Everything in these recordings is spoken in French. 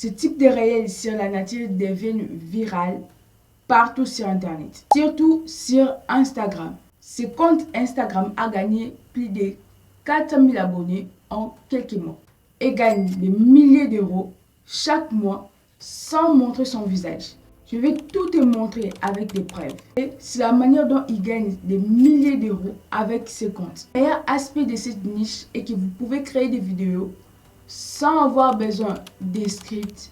Ce type de réels sur la nature deviennent virales partout sur Internet, surtout sur Instagram. Ce compte Instagram a gagné plus de 400 000 abonnés en quelques mois et gagne des milliers d'euros chaque mois sans montrer son visage. Je vais tout te montrer avec des preuves. Et c'est la manière dont il gagne des milliers d'euros avec ce compte. Le meilleur aspect de cette niche est que vous pouvez créer des vidéos sans avoir besoin de scripts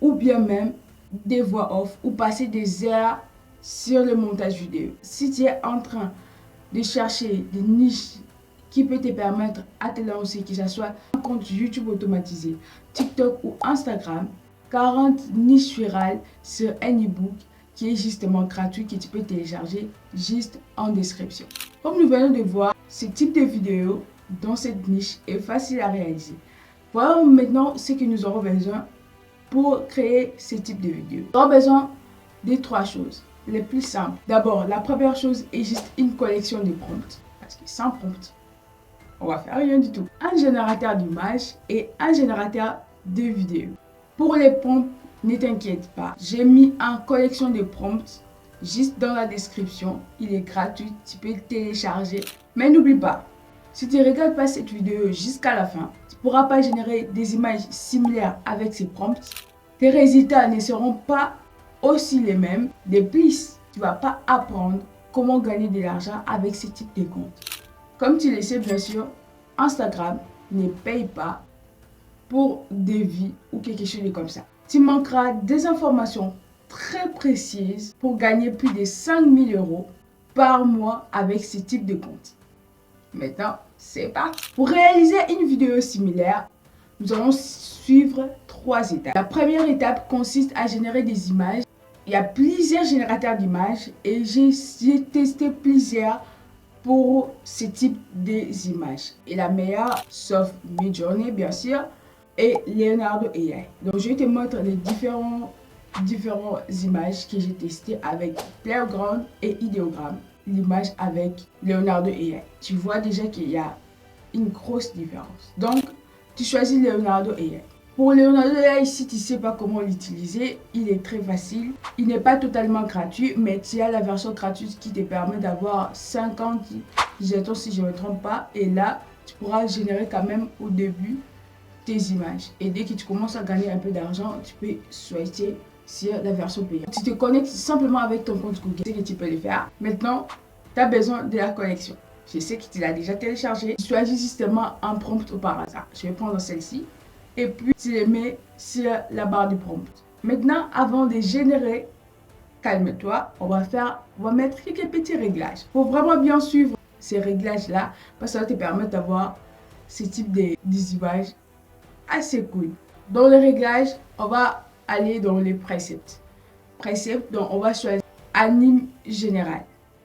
ou bien même des voix off ou passer des heures sur le montage vidéo. Si tu es en train de chercher des niches qui peut te permettre à te lancer, que ce soit un compte YouTube automatisé, TikTok ou Instagram, 40 niches virales sur un ebook qui est justement gratuit, que tu peux télécharger juste en description. Comme nous venons de voir, ce type de vidéo dans cette niche est facile à réaliser. Voilà maintenant ce que nous aurons besoin pour créer ce type de vidéo. Nous aurons besoin de 3 choses les plus simples. D'abord, la première chose est juste une collection de prompts. Parce que sans prompt, on va faire rien du tout. Un générateur d'images et un générateur de vidéos. Pour les prompts, ne t'inquiète pas. J'ai mis une collection de prompts juste dans la description. Il est gratuit, tu peux le télécharger. Mais n'oublie pas, si tu ne regardes pas cette vidéo jusqu'à la fin, tu ne pourras pas générer des images similaires avec ces prompts. Tes résultats ne seront pas aussi les mêmes. De plus, tu ne vas pas apprendre comment gagner de l'argent avec ce type de compte. Comme tu le sais bien sûr, Instagram ne paye pas pour des vies ou quelque chose de comme ça. Tu manqueras des informations très précises pour gagner plus de 5 000 € par mois avec ce type de compte. Maintenant, c'est parti. Pour réaliser une vidéo similaire, nous allons suivre 3 étapes. La première étape consiste à générer des images. Il y a plusieurs générateurs d'images et j'ai testé plusieurs pour ce type d'images. Et la meilleure, sauf Midjourney bien sûr, et Leonardo AI. Donc je vais te montrer les différentes images que j'ai testées avec Playground et Ideogram. L'image avec Leonardo AI. Tu vois déjà qu'il y a une grosse différence. Donc tu choisis Leonardo AI. Pour Leonardo AI, si tu ne sais pas comment l'utiliser, il est très facile. Il n'est pas totalement gratuit, mais tu as la version gratuite qui te permet d'avoir 50 jetons si je ne me trompe pas. Et là, tu pourras générer quand même au début tes images. Et dès que tu commences à gagner un peu d'argent, tu peux switcher sur la version payante. Tu te connectes simplement avec ton compte Google. C'est que tu peux le faire. Maintenant, tu as besoin de la connexion. Je sais que tu l'as déjà téléchargé. Tu choisis justement un prompt au par hasard. Je vais prendre celle-ci. Et puis, tu les mets sur la barre du prompt. Maintenant, avant de générer, calme-toi, on va mettre quelques petits réglages. Il faut vraiment bien suivre ces réglages-là parce que ça va te permettre d'avoir ce type d'images assez cool. Dans les réglages, on va aller dans les presets. Donc on va choisir anime général.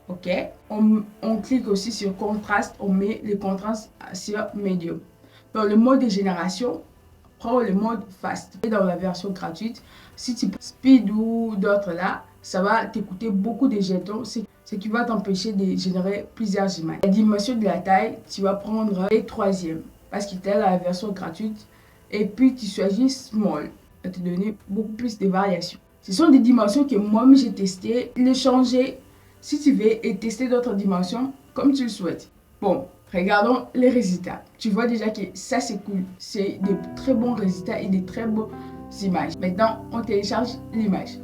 Ok? On clique aussi sur contraste, on met le contraste sur medium. Dans le mode de génération, prends le mode fast. Et dans la version gratuite, si tu prends speed ou d'autres là, ça va t'écouter beaucoup de jetons, ce qui va t'empêcher de générer plusieurs images. La dimension de la taille, tu vas prendre les 3e parce qu'il est la version gratuite. Et puis tu choisis small, ça va te donner beaucoup plus de variations. Ce sont des dimensions que moi-même j'ai testées, les changer si tu veux et tester d'autres dimensions comme tu le souhaites. Bon, regardons les résultats. Tu vois déjà que ça c'est cool. C'est de très bons résultats et de très bonnes images. Maintenant, on télécharge l'image.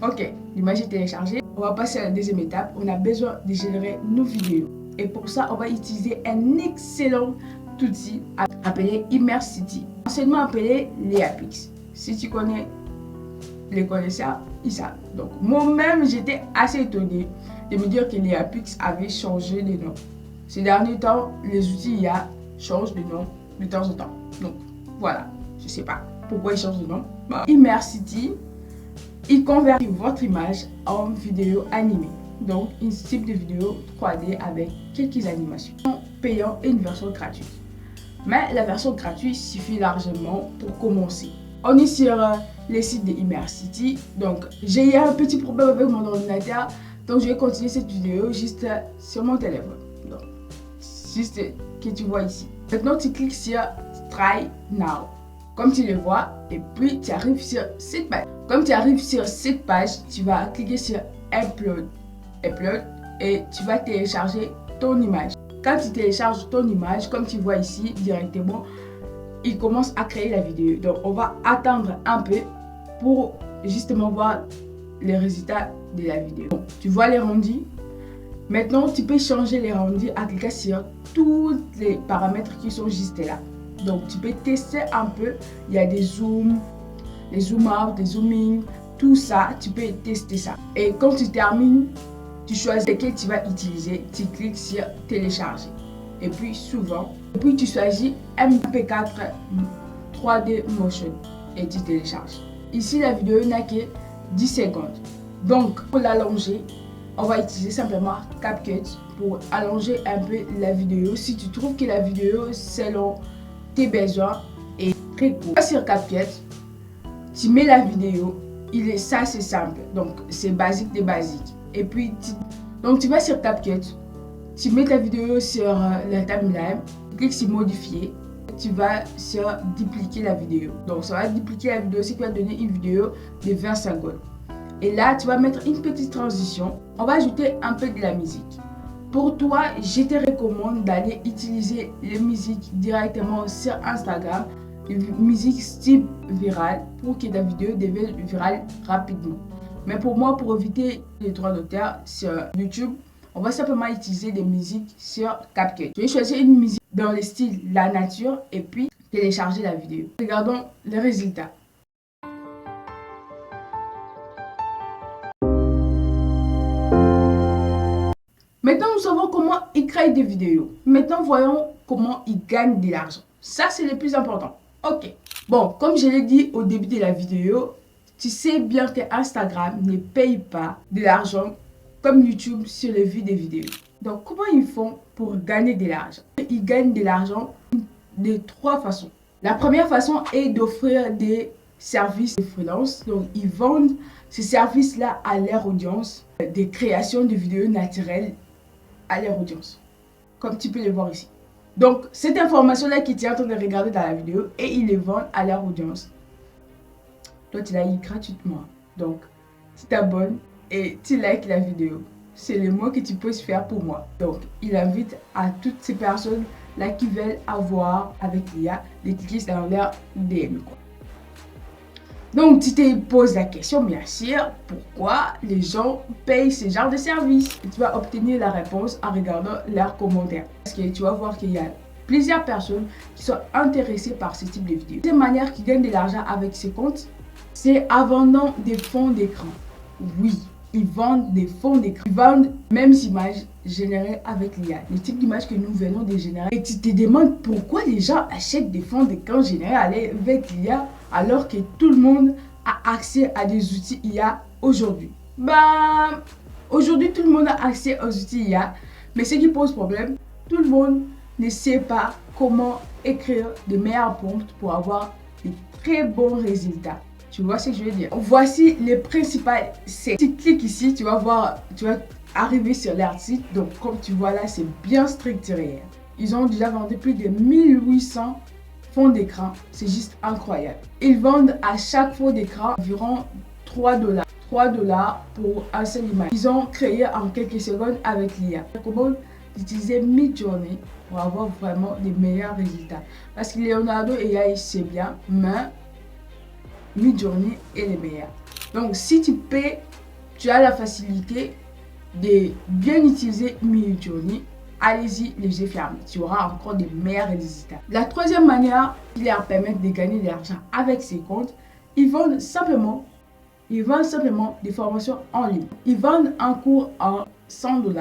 Ok, l'image est téléchargée. On va passer à la deuxième étape. On a besoin de générer nos vidéos. Et pour ça, on va utiliser un excellent outil appelé Immersity, anciennement appelé Leapix. Si tu connais les connaisseurs, ils savent. Donc moi-même, j'étais assez étonné de me dire que Leapix avait changé de nom. Ces derniers temps, les outils IA changent de nom de temps en temps. Donc voilà, je ne sais pas pourquoi ils changent de nom. Immersity, il convertit votre image en vidéo animée. Donc une type de vidéo 3D avec quelques animations payant et une version gratuite. Mais la version gratuite suffit largement pour commencer. On est sur les sites de Immersity. Donc j'ai eu un petit problème avec mon ordinateur. Donc je vais continuer cette vidéo juste sur mon téléphone. Donc juste que tu vois ici. Maintenant tu cliques sur Try Now. comme tu le vois, et puis tu arrives sur cette page. Comme tu arrives sur cette page, tu vas cliquer sur Upload et tu vas télécharger ton image. Quand tu télécharges ton image, comme tu vois ici directement, il commence à créer la vidéo. Donc on va attendre un peu pour justement voir les résultats de la vidéo. Bon, tu vois les rendus. Maintenant, tu peux changer les rendus en cliquant sur tous les paramètres qui sont juste là. Donc tu peux tester un peu. Il y a des zooms, des zoom out, des zoom in, tout ça, tu peux tester ça. Et quand tu termines, tu choisis lequel tu vas utiliser, tu cliques sur télécharger. Et puis tu choisis MP4 3D Motion et tu télécharges. Ici, la vidéo n'a que 10 secondes. Donc, pour l'allonger, on va utiliser simplement CapCut pour allonger un peu la vidéo. Si tu trouves que la vidéo, selon tes besoins, est très courte. Sur CapCut, tu mets la vidéo. Ça, c'est simple. Donc, c'est basique des basiques. Et puis, tu vas sur CapCut, tu mets ta vidéo sur la timeline, tu cliques sur modifier, tu vas sur dupliquer la vidéo. Donc, ça va dupliquer la vidéo, ce qui va donner une vidéo de 20 secondes. Et là, tu vas mettre une petite transition. On va ajouter un peu de la musique. Pour toi, je te recommande d'aller utiliser les musiques directement sur Instagram, les musiques style viral, pour que ta vidéo devienne virale rapidement. Mais pour moi, pour éviter les droits d'auteur sur YouTube, on va simplement utiliser des musiques sur CapCut. Je vais choisir une musique dans le style la nature et puis télécharger la vidéo. Regardons les résultats. Maintenant, nous savons comment ils créent des vidéos. Maintenant, voyons comment ils gagnent de l'argent. Ça, c'est le plus important. Ok. Bon, comme je l'ai dit au début de la vidéo, tu sais bien que Instagram ne paye pas de l'argent comme YouTube sur les vues des vidéos. Donc, comment ils font pour gagner de l'argent? Ils gagnent de l'argent de 3 façons. La première façon est d'offrir des services de freelance. Donc, ils vendent ces services-là à leur audience, des créations de vidéos naturelles à leur audience, comme tu peux le voir ici. Donc, cette information-là que tu es en train de regarder dans la vidéo, et ils les vendent à leur audience. Toi, tu l'as eu gratuitement. Donc, tu t'abonnes et tu likes la vidéo. C'est le mot que tu peux faire pour moi. Donc, il invite à toutes ces personnes-là qui veulent avoir avec l'IA, de cliquer dans leur DM, quoi. Donc, tu te poses la question, bien sûr, pourquoi les gens payent ce genre de service? Et tu vas obtenir la réponse en regardant leurs commentaires. Parce que tu vas voir qu'il y a plusieurs personnes qui sont intéressées par ce type de vidéo. Cette manière qui gagnent de l'argent avec ces comptes, c'est en vendant des fonds d'écran. Oui, ils vendent des fonds d'écran. Ils vendent même images générées avec l'IA. Le type d'image que nous venons de générer. Et tu te demandes pourquoi les gens achètent des fonds d'écran générés avec l'IA alors que tout le monde a accès à des outils IA aujourd'hui. Aujourd'hui, tout le monde a accès aux outils IA. Mais ce qui pose problème, tout le monde ne sait pas comment écrire de meilleurs prompts pour avoir de très bons résultats. Tu vois ce que je veux dire? Voici les principales. Si tu cliques ici, tu vas voir, tu vas arriver sur leur site. Donc, comme tu vois là, c'est bien structuré. Ils ont déjà vendu plus de 1800 fonds d'écran. C'est juste incroyable. Ils vendent à chaque fond d'écran environ 3 $. 3 $ pour un seul image. Ils ont créé en quelques secondes avec l'IA. Je recommande d'utiliser Midjourney pour avoir vraiment des meilleurs résultats. Parce que Leonardo AI, c'est bien, mais Midjourney est le meilleur. Donc, si tu payes, tu as la facilité de bien utiliser Midjourney. Allez-y, les yeux fermés. Tu auras encore des meilleurs résultats. La troisième manière qui leur permet de gagner de l'argent avec ces comptes, ils vendent simplement des formations en ligne. Ils vendent un cours en 100 $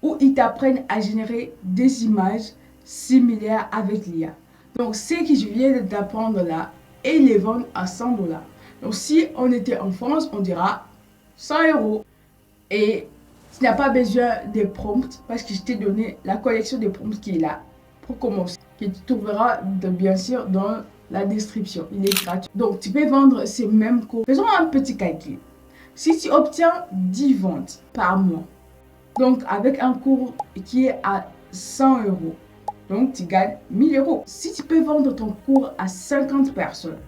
où ils t'apprennent à générer des images similaires avec l'IA. Donc, ce que je viens d'apprendre là, et ils les vendent à 100 $. Donc, si on était en France, on dira 100 €. Et tu n'as pas besoin de prompts parce que je t'ai donné la collection de prompts qui est là pour commencer. Que tu trouveras bien sûr dans la description. Il est gratuit. Donc, tu peux vendre ces mêmes cours. Faisons un petit calcul. Si tu obtiens 10 ventes par mois, donc avec un cours qui est à 100 €, Donc, tu gagnes 1000 euros. Si tu peux vendre ton cours à 50 personnes,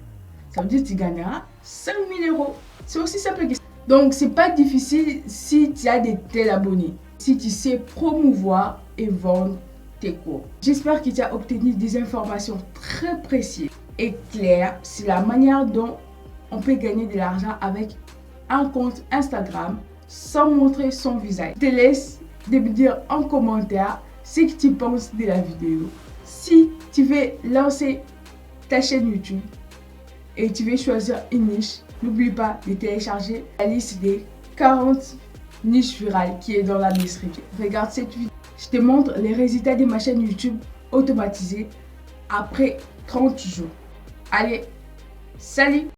ça veut dire que tu gagneras 5000 euros. C'est aussi simple que ça. Donc, c'est pas difficile si tu as des tels abonnés. Si tu sais promouvoir et vendre tes cours. J'espère que tu as obtenu des informations très précises et claires sur la manière dont on peut gagner de l'argent avec un compte Instagram sans montrer son visage. Je te laisse de me dire en commentaire ce que tu penses de la vidéo. Si tu veux lancer ta chaîne YouTube et tu veux choisir une niche, n'oublie pas de télécharger la liste des 40 niches virales qui est dans la description. Regarde cette vidéo. Je te montre les résultats de ma chaîne YouTube automatisée après 30 jours. Allez, salut!